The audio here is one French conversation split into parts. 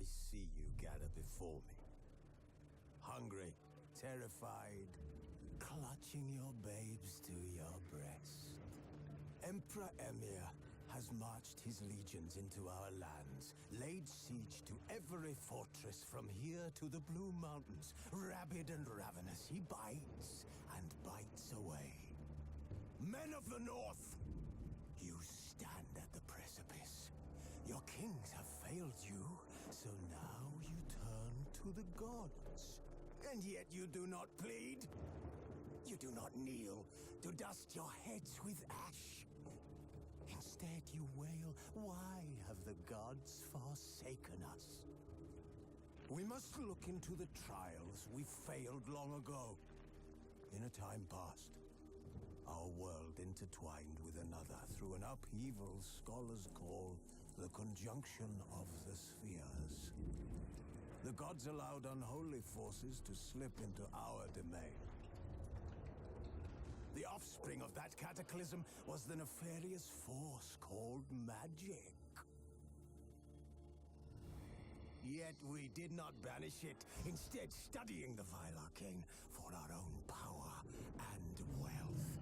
see you gather before me. Hungry, terrified, clutching your babes to your breast. Emperor Emir has marched his legions into our lands, laid siege to every fortress from here to the Blue Mountains. Rabid and ravenous, he bites and bites away. Men of the North, you stand at the precipice. Your kings have failed you, so now you turn to the gods. And yet you do not plead. You do not kneel to dust your heads with ash. Instead you wail, why have the gods forsaken us? We must look into the trials we failed long ago. In a time past, our world intertwined with another through an upheaval scholars call the conjunction of the spheres. The gods allowed unholy forces to slip into our domain. The offspring of that cataclysm was the nefarious force called magic. Yet we did not banish it, instead studying the vile arcane for our own power and wealth.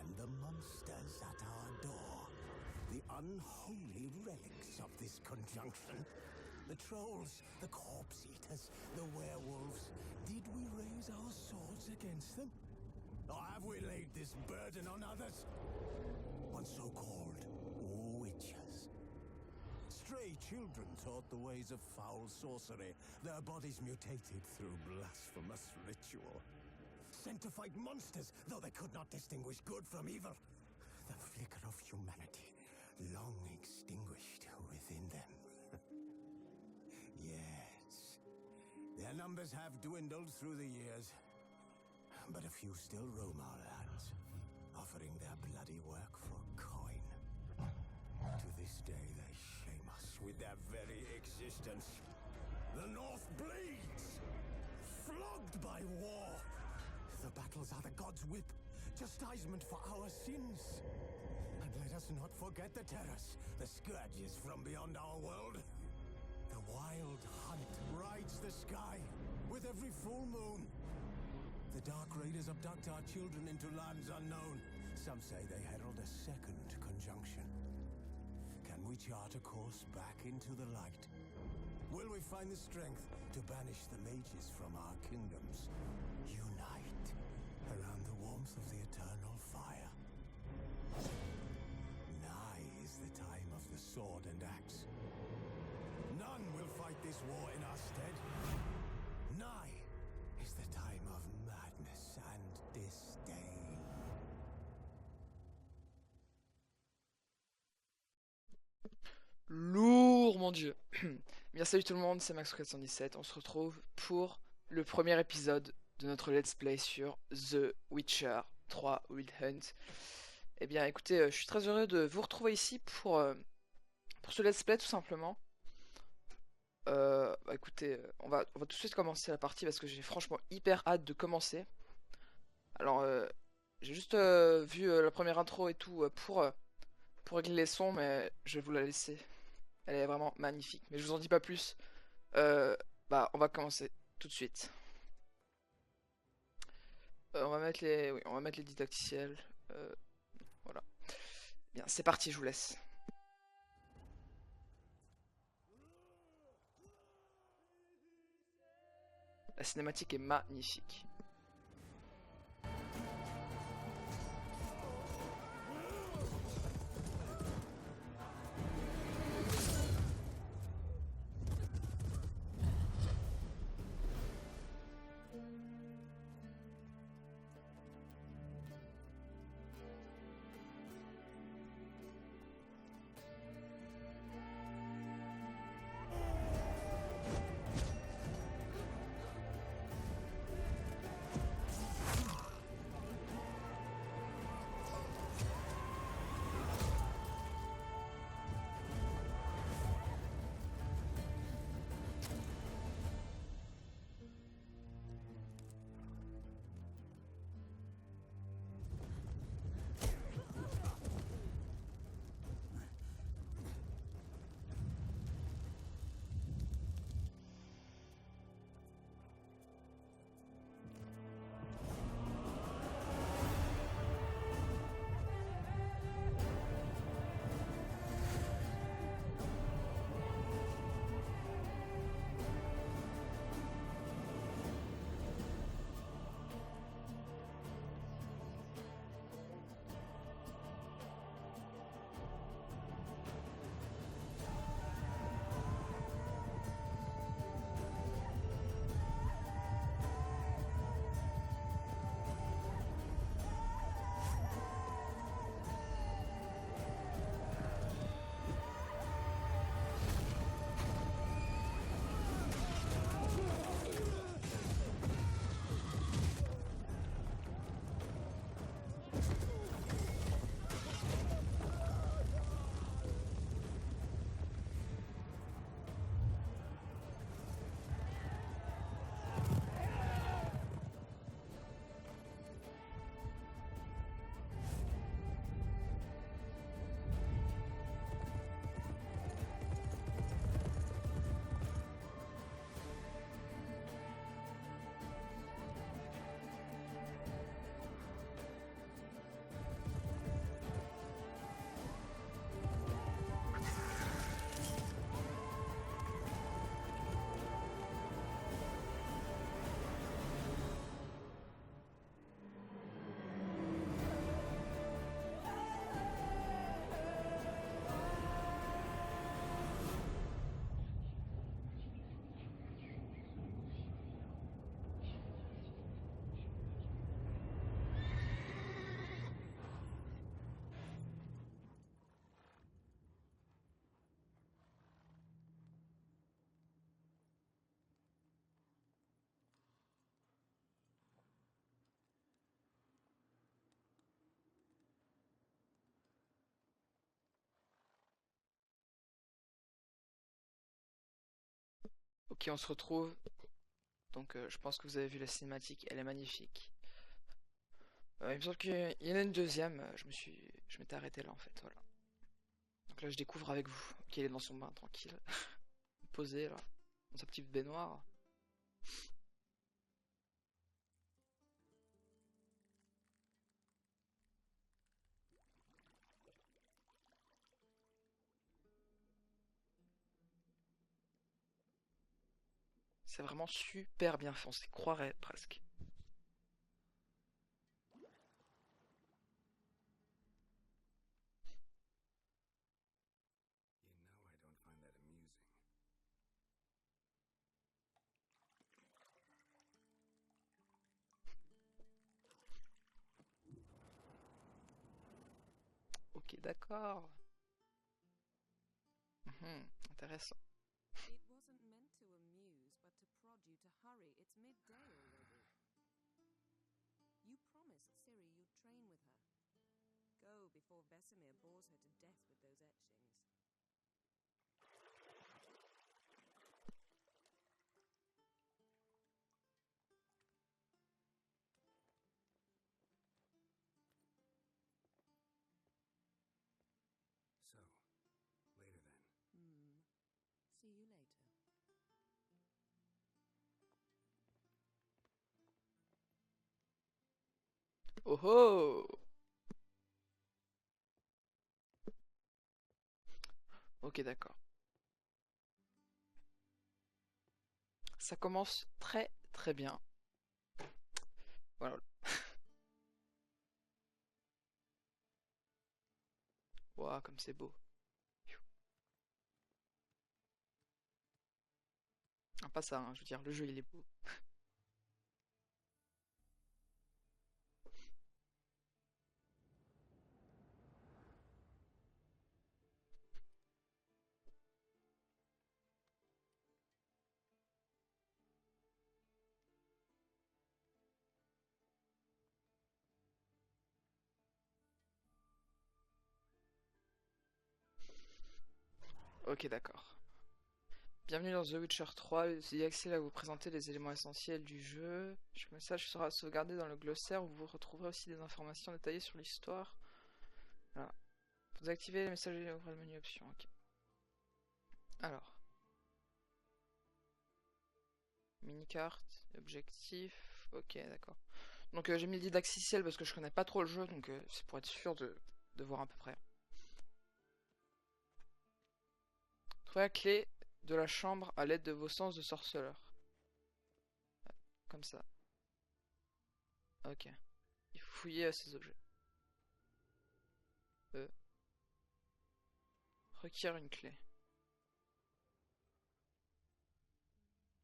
And the monsters at our door, the unholy relics of this conjunction. The trolls, the corpse eaters, the werewolves. Did we raise our swords against them? Or have we laid this burden on others? On so-called witches. Stray children taught the ways of foul sorcery, their bodies mutated through blasphemous ritual. Sent to fight monsters, though they could not distinguish good from evil. The flicker of humanity, long extinguished within them. Yes, their numbers have dwindled through the years. But a few still roam our lands, offering their bloody work for coin. To this day they shame us with their very existence. The North bleeds, flogged by war. The battles are the gods' whip, chastisement for our sins. And let us not forget the terrors, the scourges from beyond our world. The wild hunt rides the sky with every full moon. The Dark Raiders abduct our children into lands unknown. Some say they herald a second conjunction. Can we chart a course back into the light? Will we find the strength to banish the mages from our kingdoms? Unite around the warmth of the eternal fire. Nigh is the time of the sword and axe. None will fight this war in our stead. Nigh is the time of madness and disdain. Lourd, mon dieu. Bien salut tout le monde, c'est Max417. On se retrouve pour le premier épisode de notre let's play sur The Witcher 3 Wild Hunt. Eh bien écoutez, je suis très heureux de vous retrouver ici pour ce let's play tout simplement. Écoutez, on va tout de suite commencer la partie parce que j'ai franchement hyper hâte de commencer. Alors, j'ai juste vu la première intro et tout pour régler les sons, mais je vais vous la laisser. Elle est vraiment magnifique, mais je vous en dis pas plus. On va commencer tout de suite. On va mettre les didacticiels. Voilà. Bien, c'est parti, je vous laisse. La cinématique est magnifique. Ok, on se retrouve. Donc je pense que vous avez vu la cinématique, elle est magnifique. Il me semble qu'il y en a une deuxième, je m'étais arrêté là en fait, voilà. Donc là je découvre avec vous qu'il est dans son bain tranquille, posé là, dans sa petite baignoire. C'est vraiment super bien fait, on s'y croirait presque. You know I don't find that amusing. Ok, d'accord. Intéressant. It wasn't meant to amuse, but to prod you to hurry. It's midday already. You promised Ciri you'd train with her. Go before Vesemir bores her to death with those etchings. So, later then. See you later. Oh oh! Ok, d'accord. Ça commence très très bien. Voilà. Waouh, comme c'est beau. Ah, pas ça, hein, je veux dire, le jeu il est beau. Ok, d'accord. Bienvenue dans The Witcher 3, The Axel va vous présenter les éléments essentiels du jeu. Chaque message sera sauvegardé dans le glossaire où vous retrouverez aussi des informations détaillées sur l'histoire. Voilà. Vous activez les messages et ouvrez le menu options. Ok. Alors. Mini-carte, objectif. Ok, d'accord. Donc j'ai mis le didacticiel parce que je connais pas trop le jeu, donc c'est pour être sûr de voir à peu près. Trouvez la clé de la chambre à l'aide de vos sens de sorceleur. Comme ça. Ok. Il faut fouiller à ces objets. Requiert une clé.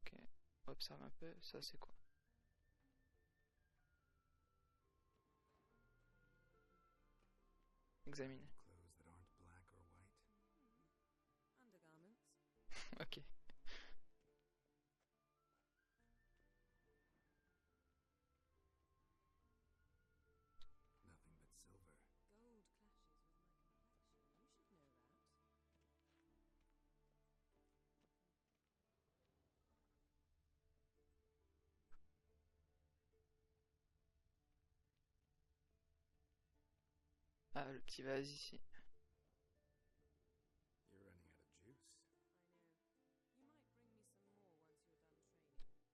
Ok. Observe un peu. Ça c'est quoi? Examiner. Clothes that aren't black or white. Undergarments. Ok. Nothing but silver. Gold clashes with my complexion. You should know that. Ah, le petit vase ici. You're running out of juice. I know. You might bring me some more once you're done training.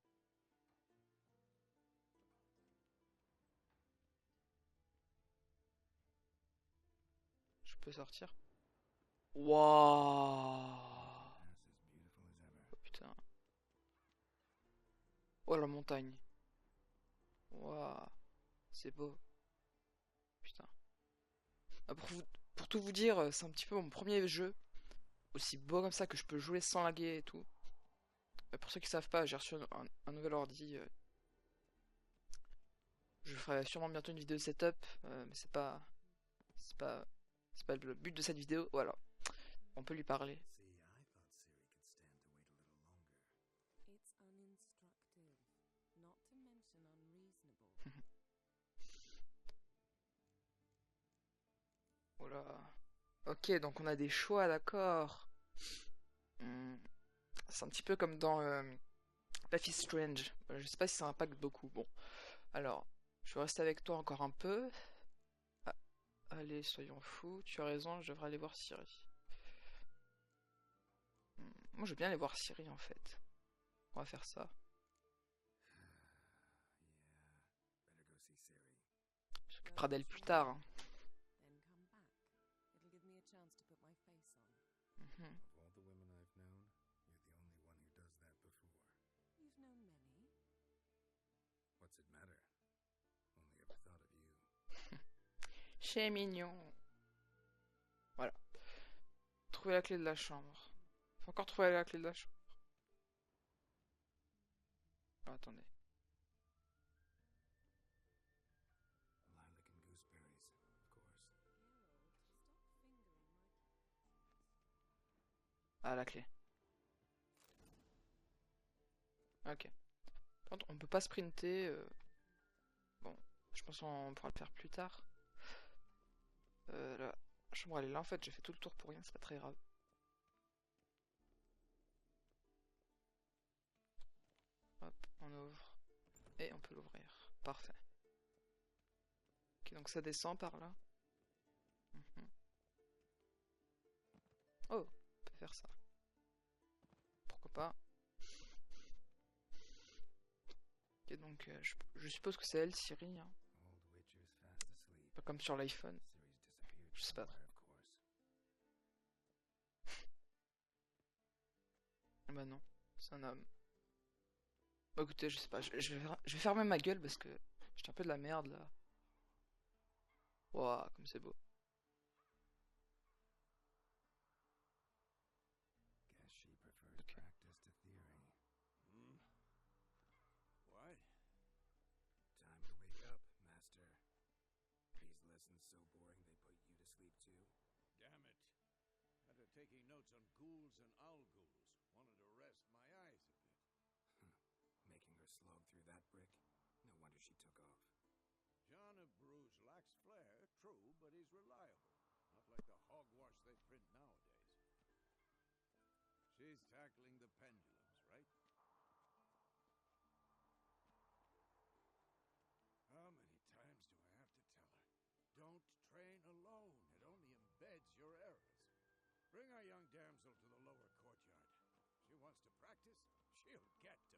Je peux sortir? Waouh! That's as beautiful as ever. Oh putain. Oh la montagne. Waouh. C'est beau. Putain. Ah, pour tout vous dire, c'est un petit peu mon premier jeu aussi beau comme ça que je peux jouer sans laguer et tout. Pour ceux qui savent pas, j'ai reçu un nouvel ordi. Je ferai sûrement bientôt une vidéo setup, mais c'est pas, c'est pas le but de cette vidéo. Voilà, on peut lui parler. See, I thought Ciri could stand to wait a little longer. It's uninstructive, not to mention unreasonable. Voilà. Ok, donc on a des choix, d'accord. Hmm, C'est un petit peu comme dans Life is Strange. Je sais pas si ça impacte beaucoup. Bon, alors, je vais rester avec toi encore un peu. Ah, allez, soyons fous. Tu as raison, je devrais aller voir Siri. Moi, je veux bien aller voir Siri en fait. On va faire ça. Je s'occupera d'elle plus tard. Hein. Then come back. It'll give me a chance to put my face on. Mhm. Of all the women I've known, you're the only one who does that before. You've known many. What's it matter? Only ever thought of you. Chez mignon. Voilà. Trouver la clé de la chambre. Faut encore trouver la clé de la chambre. Oh, attendez. Lilac and gooseberries, of course. Gerald, stop fingering my... Ah, la clé. Ok. Par contre, on peut pas sprinter. Bon, je pense qu'on pourra le faire plus tard. La chambre elle est là en fait, j'ai fait tout le tour pour rien, c'est pas très grave. Hop, on ouvre. Et on peut l'ouvrir. Parfait. Ok, donc ça descend par là. Mhm. Oh, on peut faire ça. Pourquoi pas. Ok, donc je suppose que c'est elle, Siri. Hein. Old Witcher's fast asleep. Pas comme sur l'iPhone. Ciri's disappeared Je sais pas. somewhere, of course. Ah bah non, c'est un homme. Bah écoutez, je sais pas, je vais fermer ma gueule parce que j'étais un peu de la merde là. Waouh, comme c'est beau. Guess she prefers Ok. practice to theory. What? Time to wake up, Master. These lessons so boring they put you to sleep too? Damn it. After taking notes on ghouls and owl ghouls, wanted to rest my eyes a bit. Making her slog through that brick? No wonder she took off. John of Bruges lacks flair, true, but he's reliable. Not like the hogwash they print nowadays. She's tackling the pendulums, right? How many times do I have to tell her? Don't train alone. It only embeds your errors. Bring our young damsel to the lower courtyard. She wants to practice, she'll get to practice.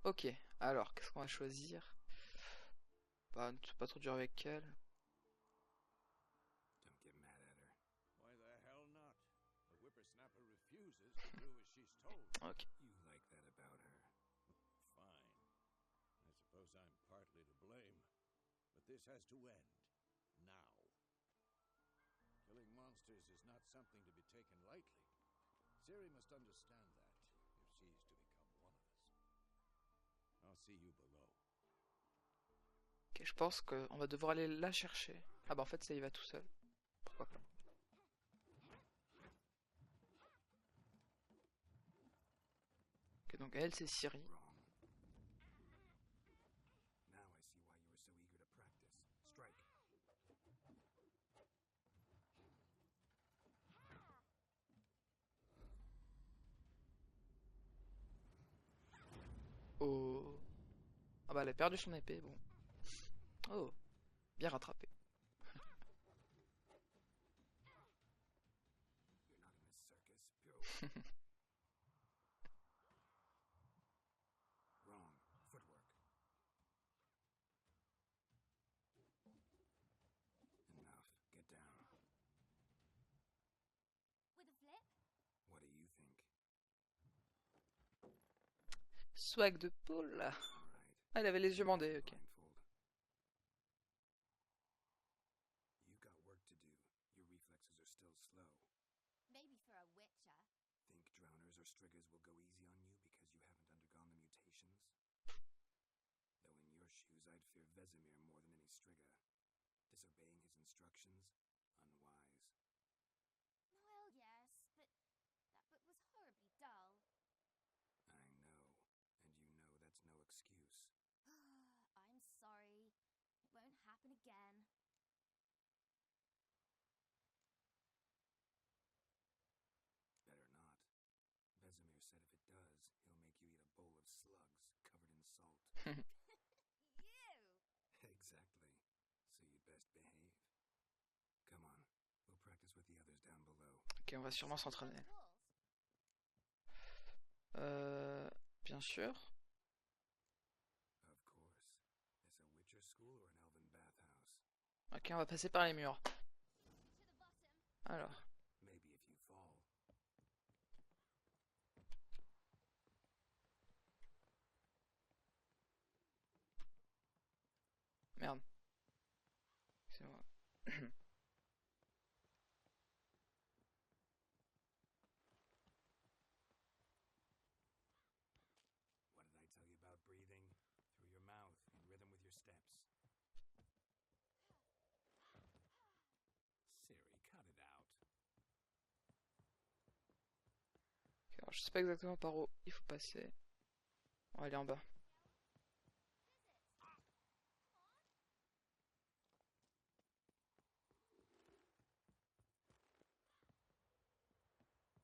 Ok, alors qu'est-ce qu'on va choisir? Bah, c'est pas trop dur avec elle. Don't get mad at her. Why the hell not? The whippersnapper refuses to do as she's told. Ok. You like that about her. Fine. I suppose I'm partly to blame. But this has to end. Now. Killing monsters is not something to be taken lightly. Ciri must understand that, if she's to become one of us. I'll see you below. Ok, je pense qu'on va devoir aller la chercher. Ah bah en fait ça y va tout seul. Pourquoi pas. Ok, donc elle c'est Siri. Wrong. Now I see why you were so eager to practice. Strike. Oh. Ah bah elle a perdu son épée, bon. Oh, bien rattrapé. You're not in a circus, Bill. Wrong. Footwork. Enough. Get down. With a flip? What do you think? Swag de poule. All right. Ah, elle avait les yeux bandés, ok. Blindfold. You got work to do. Your reflexes are still slow. Maybe for a witcher. Think drowners or striggers will go easy on you because you haven't undergone the mutations? Though in your shoes, I'd fear Vesemir more than any strigger. Disobeying his instructions? Unwise. Well, yes, but that book was horribly dull. I know, and you know that's no excuse. happen again. Better not. Vesemir said if it does, he'll make you eat a bowl of slugs covered in salt. You! Exactly. So you'd best behave. Come on, we'll practice with the others down below. Ok, on va sûrement s'entraîner. Walls. Bien sûr. Of course. It's a Witcher school or an elven bathhouse? Ok, on va passer par les murs. To the bottom. Alors. Maybe if you fall. Merde. C'est moi. What did I tell you about breathing? Through your mouth, in rhythm with your steps. Siri, cut it out. Ok, alors, je sais pas exactement par où il faut passer. On va aller en bas.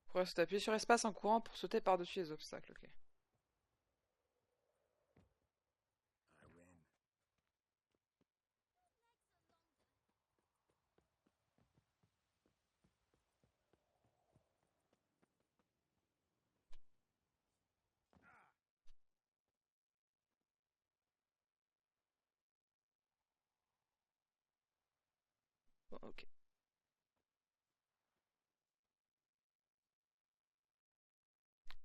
Faut rester appuyé sur espace en courant pour sauter par-dessus les obstacles, ok. I win. Bon, ok.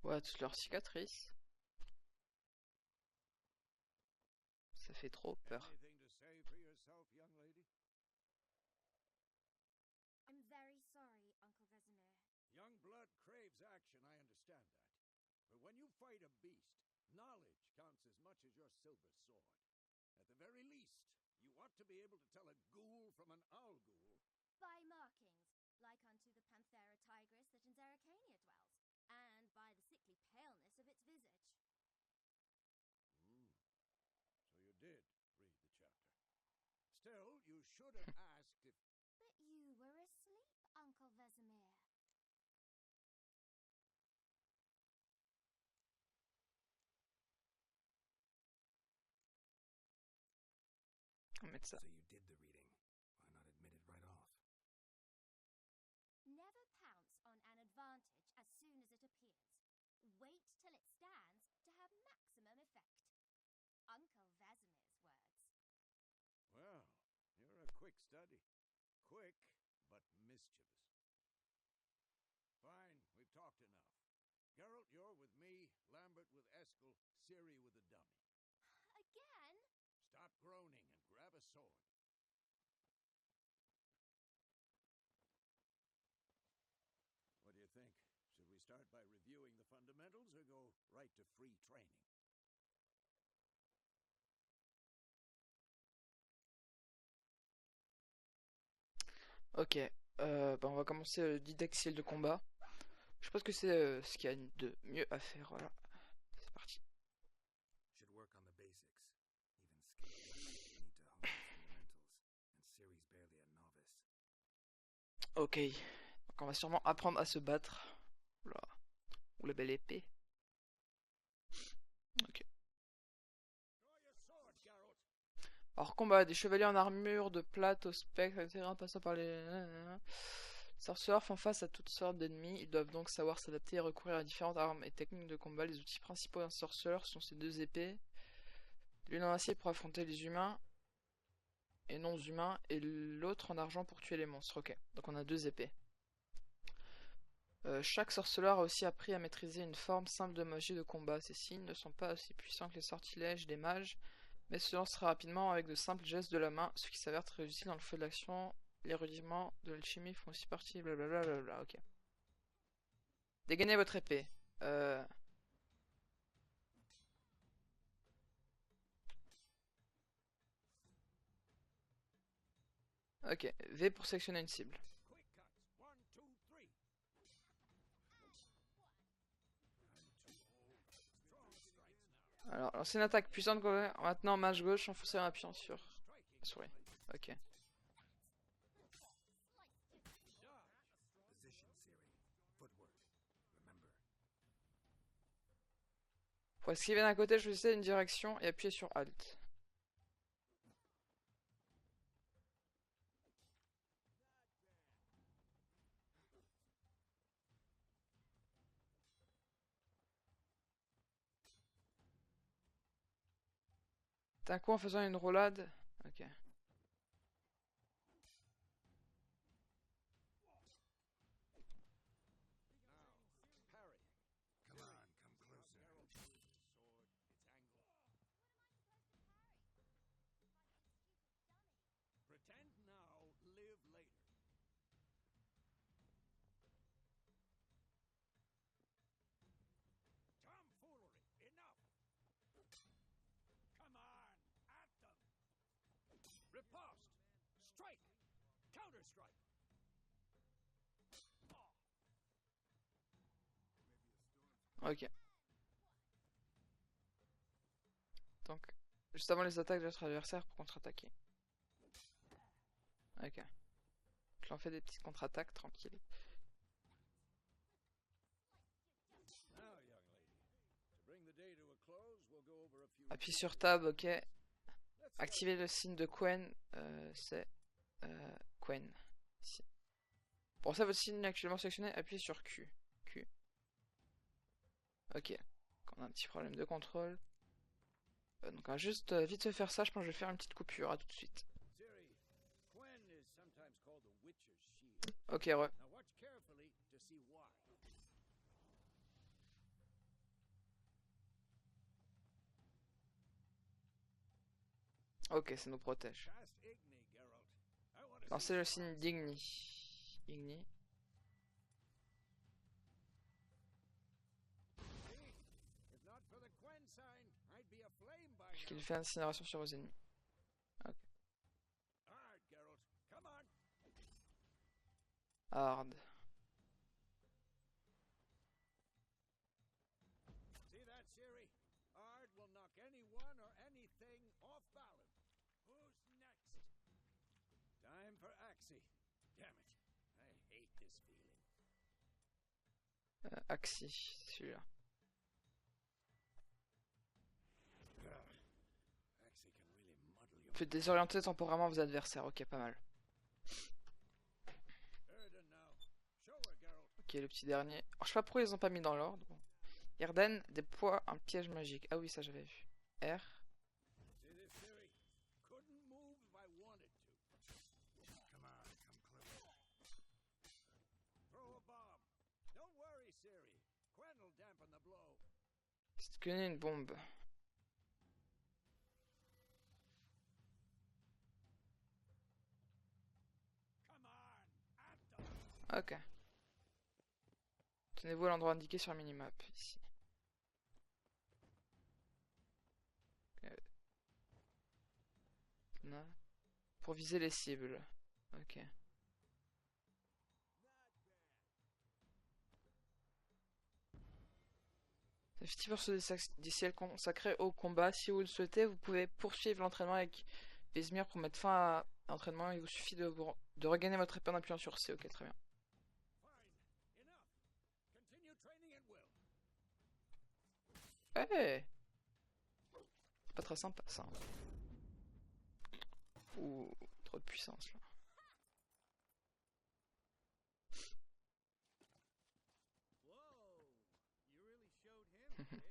Ouais, toutes leurs cicatrices. Ça fait trop peur. Anything to say for yourself, young lady? I'm very sorry, Uncle Vesemir. Young blood craves action, I understand that. But when you fight a beast, knowledge counts as much as your silver sword. At the very least, you ought to be able to tell a ghoul from an owl ghoul. By markings, like unto the Panthera tigris that in Zerrikania dwells, and by the sickly paleness of its visage. So you did read the chapter. Still, you should have asked if... But you were asleep, Uncle Vesemir. On va mettre ça. So you did the reading. Why not admit it right off? Never pounce on an advantage as soon as it appears. Wait till it stands to have maximum effect. Uncle Vesemir's words. Well, you're a quick study. Quick, but mischievous. Fine, we've talked enough. Geralt, you're with me, Lambert with Eskel, Ciri with the dummy. Again? Stop groaning and grab a sword. What do you think? Should we start by reviewing the fundamentals or go right to free training? Ok. Bah, on va commencer le didacticiel de combat. Je pense que c'est ce qu'il y a de mieux à faire. Voilà. C'est parti. Should work on the basics. Even skilled need to hone the fundamentals. And Ciri's barely a novice. Ok. Donc on va sûrement apprendre à se battre. Oula. Ou la belle épée. Ok. Draw your sword, Geralt. Alors combat, des chevaliers en armure, de plate au spectre, etc. En passant par les... sorceleurs font face à toutes sortes d'ennemis. Ils doivent donc savoir s'adapter et recourir à différentes armes et techniques de combat. Les outils principaux d'un sorceleur sont ces deux épées. L'une en acier pour affronter les humains et non humains, et l'autre en argent pour tuer les monstres. Ok, donc on a deux épées. Chaque sorceleur a aussi appris à maîtriser une forme simple de magie de combat. Ces signes ne sont pas aussi puissants que les sortilèges des mages, mais se lancent très rapidement avec de simples gestes de la main, ce qui s'avère très utile dans le feu de l'action. Les rudiments de l'alchimie font aussi partie, blablabla, blablabla, ok. Dégainez votre épée. Ok, V pour sélectionner une cible. Quick cuts. 1, 2, 3. Strong strikes now. Alors, lancer une attaque puissante. Maintenant, mage gauche, enfoncez en appuyant sur Striking. la souris. Ok. Position, Siri. Footwork. Remember. Pour esquiver d'un côté, choisissez une direction et appuyez sur Alt. D'un coup en faisant une roulade. Ok. Parry. Come on, come closer. Geralt uses his sword, its angle. Pretend now, live later. Tomfoolery! Enough! Come on, at them! Riposte! Strike! Counter-strike! Ok. Donc, juste avant les attaques de notre adversaire pour contre-attaquer. Ok. Je l'en fais des petites contre-attaques, tranquille. Now, young lady, to bring the day to a close, we'll go over a few. Appuie sur Tab, ok. Let's Activer le signe de Quen, c'est Quen. Ici. Pour ça, votre signe actuellement sélectionné, appuyez sur Q. Q. Ok. On a un petit problème de contrôle. Donc on va juste vite se faire ça, je pense que je vais faire une petite coupure, à tout de suite. Siri, Quen is sometimes called the Witcher's Shield. Ok, ouais. Now watch carefully to see why. Ok, ça nous protège. Cast Igni, Geralt. I want to Lancez le signe d'Igni. Igni. see. If not for the Quen sign, I'd be aflame by Qu'il now. fait incinération sur vos ennemis. Hard, Geralt. Come on. Hard. See that, Siri? Ard will knock anyone or anything off balance. Who's next? Time for Axie. Damn it. I hate this feeling. Axie, celui-là. Axie can really muddle you. Faites désorienter temporairement vos adversaires, ok, pas mal. Erden now. Show her, Geralt. Ok, le petit dernier. Alors, je sais pas pourquoi ils ont pas mis dans l'ordre. Bon. Irden déploie un piège magique. Ah oui, ça j'avais vu. R. See this, Siri? Couldn't move if I wanted to. Come on, come closer. Throw a bomb. Don't worry, Siri. Quen will dampen the blow. C'est que une bombe. Come on. At them. Ok. Tenez-vous à l'endroit indiqué sur la minimap, ici. Là. Pour viser les cibles. Ok. C'est 50% des ciels consacrés au combat. Si vous le souhaitez, vous pouvez poursuivre l'entraînement avec Vezmir pour mettre fin à l'entraînement. Il vous suffit de regagner votre épée en appuyant sur C. Ok, très bien. Fine. Enough. Continue training at will. Hey! C'est pas très sympa ça. Ouh, trop de puissance là. Whoa. You really showed him, kid.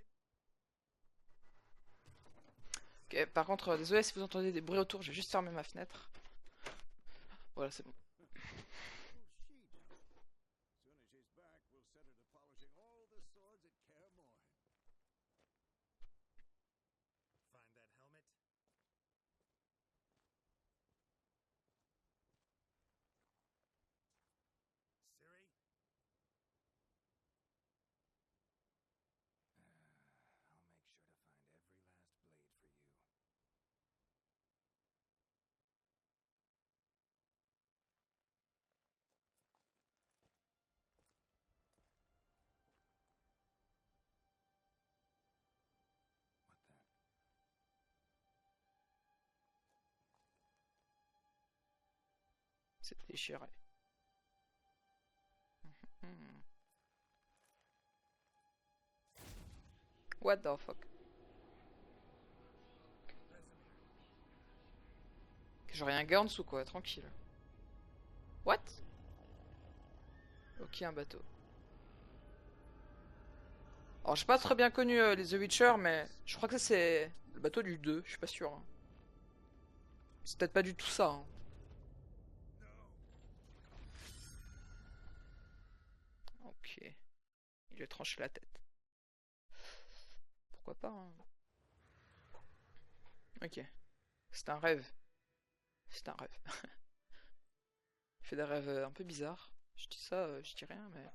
Ok, par contre, désolé si vous entendez des bruits autour, je vais juste fermer ma fenêtre. Voilà, c'est bon. Who's she now? Soon as she's back, we'll set her to polishing all the swords at Kaer Morhen. Find that helmet? Siri? I'll make sure to find every last blade for you. C'est déchiré. Hmm. What the fuck? Genre y'a un gars en dessous quoi, tranquille. What? Ok, un bateau. Alors j'ai pas très bien connu les The Witcher, mais je crois que ça c'est le bateau du 2, je suis pas sûr. Hein. C'est peut-être pas du tout ça. Hein. Ok. Il lui a tranché la tête. Pourquoi pas, hein. Ok. C'est un rêve. C'est un rêve. Il fait des rêves un peu bizarres. Je dis ça, je dis rien, mais...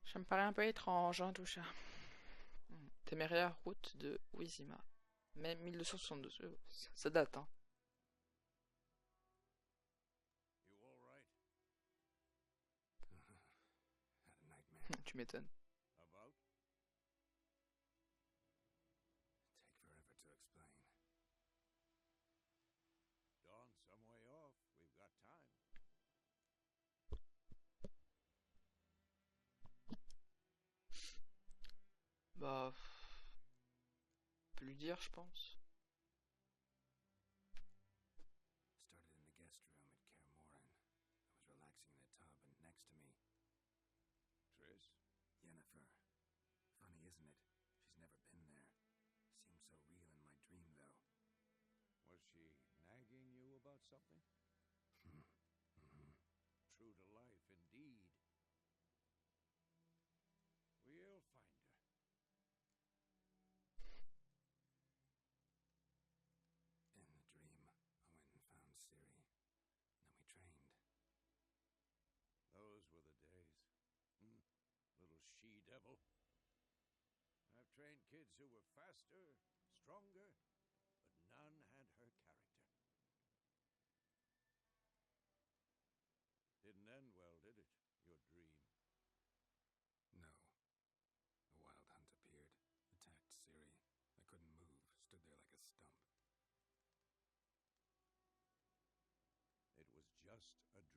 Ça me paraît un peu étrange, hein, tout ça. Téméraire route de Wizima. Mai 1272. Ça date, hein. You all right? Had a nightmare. Tu m'étonnes. About? Take forever to explain. Dawn's some way off. We've got time. Bah... On peut lui dire, je pense. Started in the guest room at Kaer Morhen. I was relaxing in a tub, and next to me, Triss? Yennefer. Funny, isn't it? She's never been there. Seemed so real in my dream, though. Was she nagging you about something? True to life, indeed. We'll find her. In the dream, I went and found Ciri. Then we trained. Those were the days. Little she-devil. I've trained kids who were faster, stronger, but none had her character. Didn't end well, did it? Your dream. No. A wild hunt appeared, attacked Ciri. I couldn't move, stood there like a stump. It was just a dream.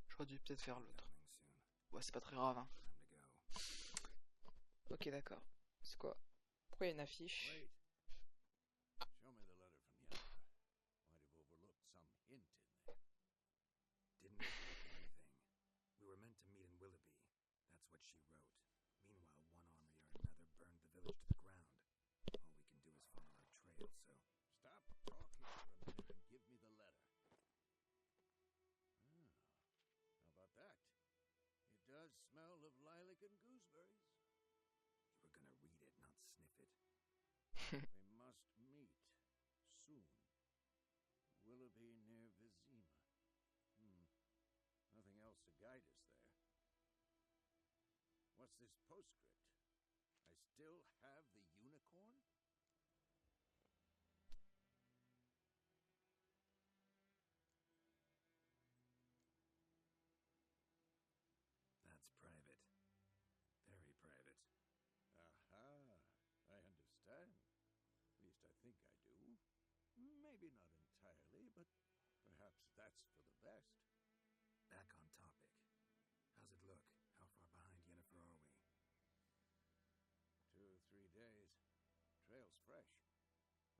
J'aurais dû peut-être faire l'autre. Coming soon. Ouais, c'est pas très grave, hein. Time to go. Ok, d'accord. C'est quoi? Pourquoi il y a une affiche? Wait. Show me the letter from Yennefer. Might have overlooked some hint in there. Didn't overlook anything. We were meant to meet in Willoughby. That's what she wrote. Meanwhile, one army or another burned the village to the ground. All we can do is follow our trail, so... Stop talking for a minute and give me the letter. How about that? It does smell of lilac and gooseberries. You were gonna read it, not sniff it. We must meet soon. Willoughby near Vizima. Nothing else to guide us there. What's this postscript? I still have the unicorn? That's private. Very private. Aha, I understand. At least I think I do. Maybe not entirely, but perhaps that's for the best. Back on topic. How's it look? How far behind Yennefer are we? 2 or 3 days. Trail's fresh.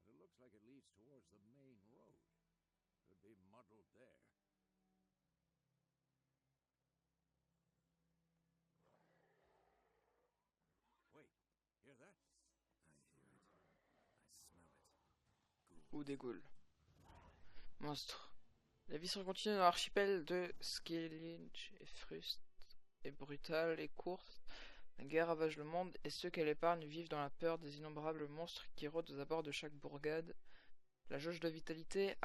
And it looks like it leads towards the main road. Could be muddled there. Wait, hear that? I hear it. I smell it. Ou des ghouls. Monstre. La vie se continue dans l'archipel de Skellige et fruste, est brutale et courte. La guerre ravage le monde et ceux qu'elle épargne vivent dans la peur des innombrables monstres qui rôdent aux abords de chaque bourgade. La jauge de vitalité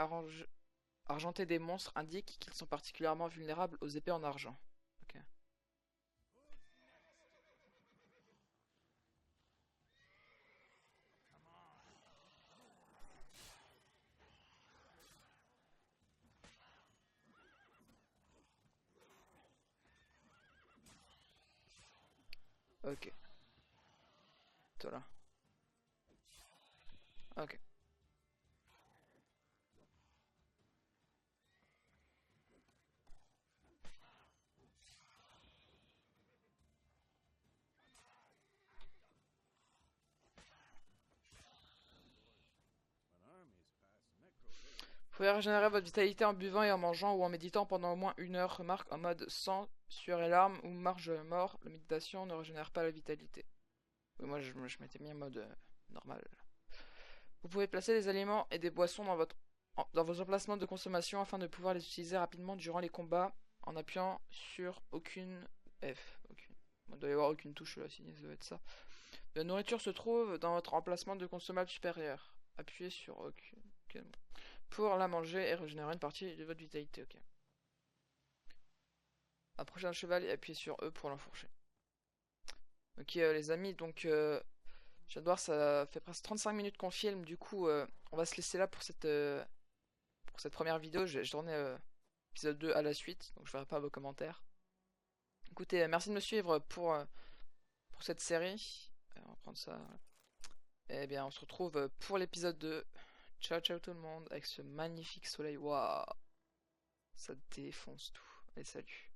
argentée des monstres indique qu'ils sont particulièrement vulnérables aux épées en argent. Ok. Ok. Toi là. Ok. When armies pass necro. Vous pouvez régénérer votre vitalité en buvant et en mangeant ou en méditant pendant au moins 1 heure. Remarque en mode sang, sueur et larmes ou marge mort. La méditation ne régénère pas la vitalité. Oui, moi je m'étais mis en mode normal. Vous pouvez placer des aliments et des boissons dans vos emplacements de consommation afin de pouvoir les utiliser rapidement durant les combats en appuyant sur aucune F. Aucune. Il doit y avoir aucune touche là, sinon ça doit être ça. La nourriture se trouve dans votre emplacement de consommable supérieur. Appuyez sur aucune. Pour la manger et régénérer une partie de votre vitalité. Ok. Approchez un cheval et appuyez sur E pour l'enfourcher. Ok les amis, donc je viens de voir, ça fait presque 35 minutes qu'on filme, du coup on va se laisser là pour cette première vidéo. J'ai tourné épisode 2 à la suite, donc je verrai pas vos commentaires. Écoutez, merci de me suivre pour cette série. On va prendre ça. Et bien on se retrouve pour l'épisode 2. Ciao ciao tout le monde avec ce magnifique soleil. Waouh, ça défonce tout. Allez, salut.